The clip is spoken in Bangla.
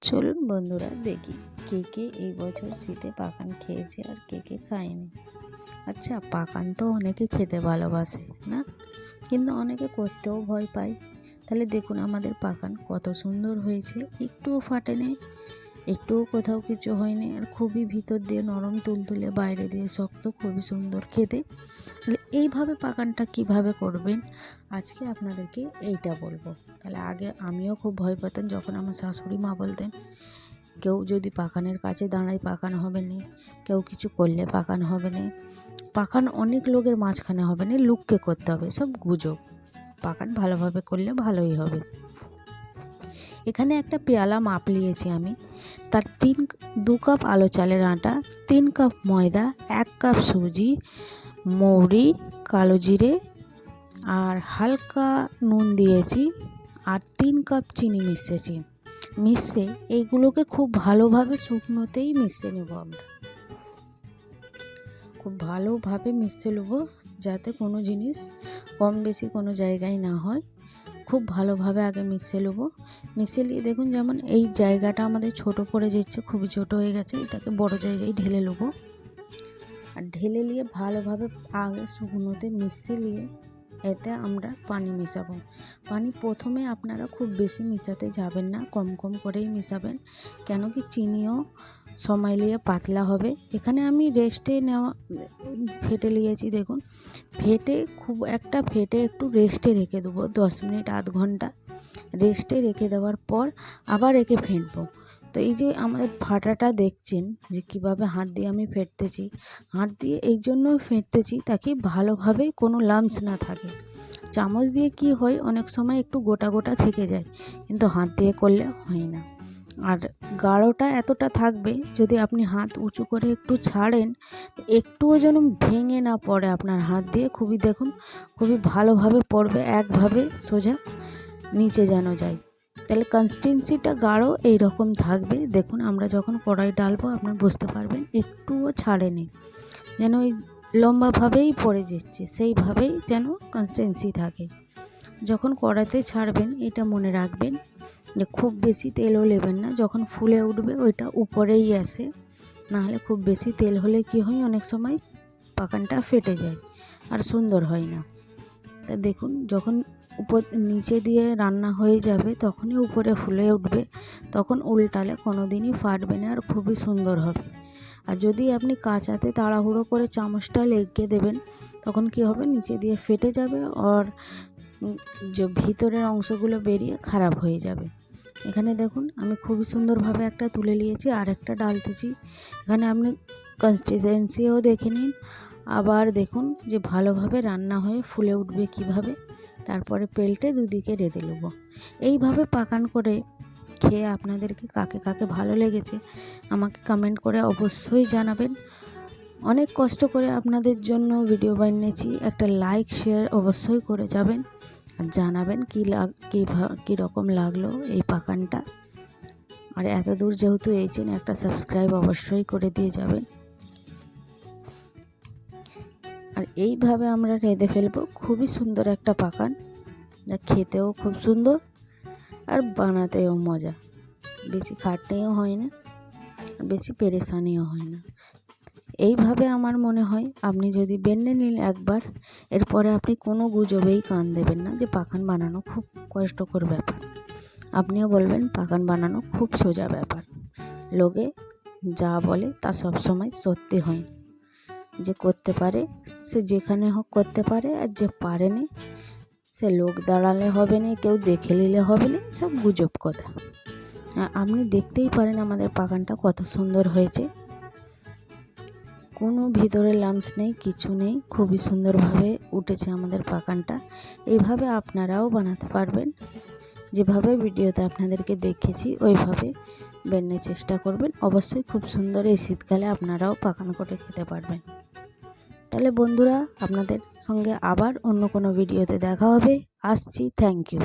চলুন বন্ধুরা দেখি কে কে এই বছর শীতে পাকান খেয়েছে আর কে কে খায়নি। আচ্ছা, পাকান তো অনেকে খেতে ভালোবাসে না, কিন্তু অনেকে করতেও ভয় পায়। তাহলে দেখুন আমাদের পাকান কত সুন্দর হয়েছে, একটুও ফাটেনি, একটুও কোথাও কিছু হয়নি, আর খুবই ভিতর দিয়ে নরম তুলতুলে, বাইরে দিয়ে শক্ত, খুবই সুন্দর খেতে। তাহলে এইভাবে পাকানটা কিভাবে করবেন আজকে আপনাদেরকে এইটা বলবো। তাহলে আগে আমিও খুব ভয় পেতাম যখন আমার শাশুড়ি মা বলতেন কেউ যদি পাকানের কাছে দাঁড়ায় পাকান হবে না, কেউ কিছু করলে পাকান হবে না, পাকান অনেক লোকের মাঝখানে হবে না, লুককে করতে হবে, সব গুজব। পাকান ভালোভাবে করলে ভালোই হবে। এখানে একটা পেয়ালা মাপ নিয়েছি আমি, তার 2 কাপ আলো চালের আটা, 3 কাপ ময়দা, 1 কাপ সুজি, মৌরি, কালো জিরে আর হালকা নুন দিয়েছি, আর 3 কাপ চিনি মিশিয়েছি। মিশিয়ে এইগুলোকে খুব ভালোভাবে শুকনোতেই মিশিয়ে নেব। আমরা খুব ভালোভাবে মিশিয়ে নেব, যাতে কোনো জিনিস কম বেশি কোনো জায়গায় না হয়। খুব ভালোভাবে আগে মিশিয়ে নেব। মিশিয়ে নিয়ে দেখুন যেমন এই জায়গাটা আমাদের ছোট পড়ে যাচ্ছে, খুবই ছোট হয়ে গেছে, এটাকে বড় জায়গায় ঢেলে নেব। আর ঢেলে নিয়ে ভালোভাবে আগে শুকনোতে মিশিয়ে নিয়ে এতে আমরা পানি মেশাবো। পানি প্রথমে আপনারা খুব বেশি মেশাতে যাবেন না, কম কম করেই মেশাবেন, কেন কি চিনিও সময় নিয়ে পাতলা হবে। এখানে আমি রেস্টে নেওয়া ফেটে নিয়েছি, দেখুন ফেটে একটু রেস্টে রেখে দেবো 10 মিনিট আধ ঘন্টা। রেস্টে রেখে দেওয়ার পর আবার একে ফেটবো। তো এই যে আমাদের ফাটাটা দেখছেন যে কিভাবে হাত দিয়ে আমি ফেটতেছি, হাত দিয়ে এই জন্য ফেটতেছি তাকে ভালোভাবে কোনো লাম্পস না থাকে। চামচ দিয়ে কি হয়, অনেক সময় একটু গোটা গোটা থেকে যায়, কিন্তু হাত দিয়ে করলে হয় না। আর গাঢ়টা এতটা থাকবে, যদি আপনি হাত উঁচু করে একটু ছাড়েন, একটুও যেন ভেঙে না পড়ে আপনার হাত দিয়ে, দেখুন খুবই ভালোভাবে পড়বে, একভাবে সোজা নিচে যেন যায়। তাহলে কনসিস্টেন্সিটা গাঢ় এইরকম থাকবে। দেখুন আমরা যখন কড়াই ডালবো আপনারা বুঝতে পারবেন একটুও ছাড়েনি, যেন ওই লম্বাভাবেই পড়ে যাচ্ছে, সেইভাবেই যেন কনসিস্টেন্সি থাকে। যখন কড়াইতে ছাড়বেন এটা মনে রাখবেন যে খুব বেশি তেলও নেবেন না, যখন ফুলে উঠবে ওইটা উপরেই আসে, নাহলে খুব বেশি তেল হলে কি হয়, অনেক সময় পাকানটা ফেটে যায় আর সুন্দর হয় না। তা দেখুন যখন নিচে দিয়ে রান্না হয়ে যাবে তখনই উপরে ফুলে উঠবে, তখন উল্টালে কোনো দিনই ফাটবে না আর খুবই সুন্দর হবে। আর যদি আপনি কাঁচাতে তাড়াহুড়ো করে চামচটা লেগে দেবেন, তখন কি হবে, নিচে দিয়ে ফেটে যাবে আর যে ভিতরের অংশগুলো বেরিয়ে খারাপ হয়ে যাবে। এখানে দেখুন আমি খুবই সুন্দরভাবে একটা তুলে নিয়েছি, আর একটা ডালতেছি। এখানে আপনি কনসিস্টেন্সিও দেখে নিন, আবার দেখুন যে ভালোভাবে রান্না হয়ে ফুলে উঠবে কিভাবে। তারপরে পেল্টে দুদিকে রেঁধে নেব। এইভাবে পাকান করে খেয়ে আপনাদেরকে কাকে কাকে ভালো লেগেছে আমাকে কমেন্ট করে অবশ্যই জানাবেন। অনেক কষ্ট করে আপনাদের জন্য ভিডিও বানিয়েছি, একটা লাইক শেয়ার অবশ্যই করে যাবেন, আর জানাবেন কীরকম লাগলো এই পাকানটা। আর এত দূর যেহেতু এসেছেন, একটা সাবস্ক্রাইব অবশ্যই করে দিয়ে যাবেন। আর এইভাবে আমরা রেঁধে ফেলবো, খুবই সুন্দর একটা পাকান, যা খেতেও খুব সুন্দর আর বানাতেও মজা। বেশি খাটনিও হয় না, বেশি পেরেশানিও হয় না। এইভাবে আমার মনে হয় আপনি যদি বেনে নিন একবার, এরপরে আপনি কোনো গুজবেই কান দেবেন না যে পাকান বানানো খুব কষ্টকর ব্যাপার। আপনিও বলবেন পাকান বানানো খুব সোজা ব্যাপার। লোকে যা বলে তা সবসময় সত্যি হয়। যে করতে পারে সে যেখানে হোক করতে পারে, আর যে পারেনি সে লোক দাঁড়ালে হবে না, কেউ দেখে নিলে হবে না, সব গুজব কথা। আপনি দেখতেই পারেন আমাদের পাকানটা কত সুন্দর হয়েছে, কোনো ভিতরে লাম্পস নেই, কিছু নেই, খুবই সুন্দরভাবে উঠেছে আমাদের পাকানটা। এইভাবে আপনারাও বানাতে পারবেন, যেভাবে ভিডিওতে আপনাদেরকে দেখেছি ওইভাবে বানানোর চেষ্টা করবেন। অবশ্যই খুব সুন্দর, এই শীতকালে আপনারাও পাকান করে খেতে পারবেন। তাহলে বন্ধুরা আপনাদের সঙ্গে আবার অন্য কোনো ভিডিওতে দেখা হবে। আসছি, থ্যাংক ইউ।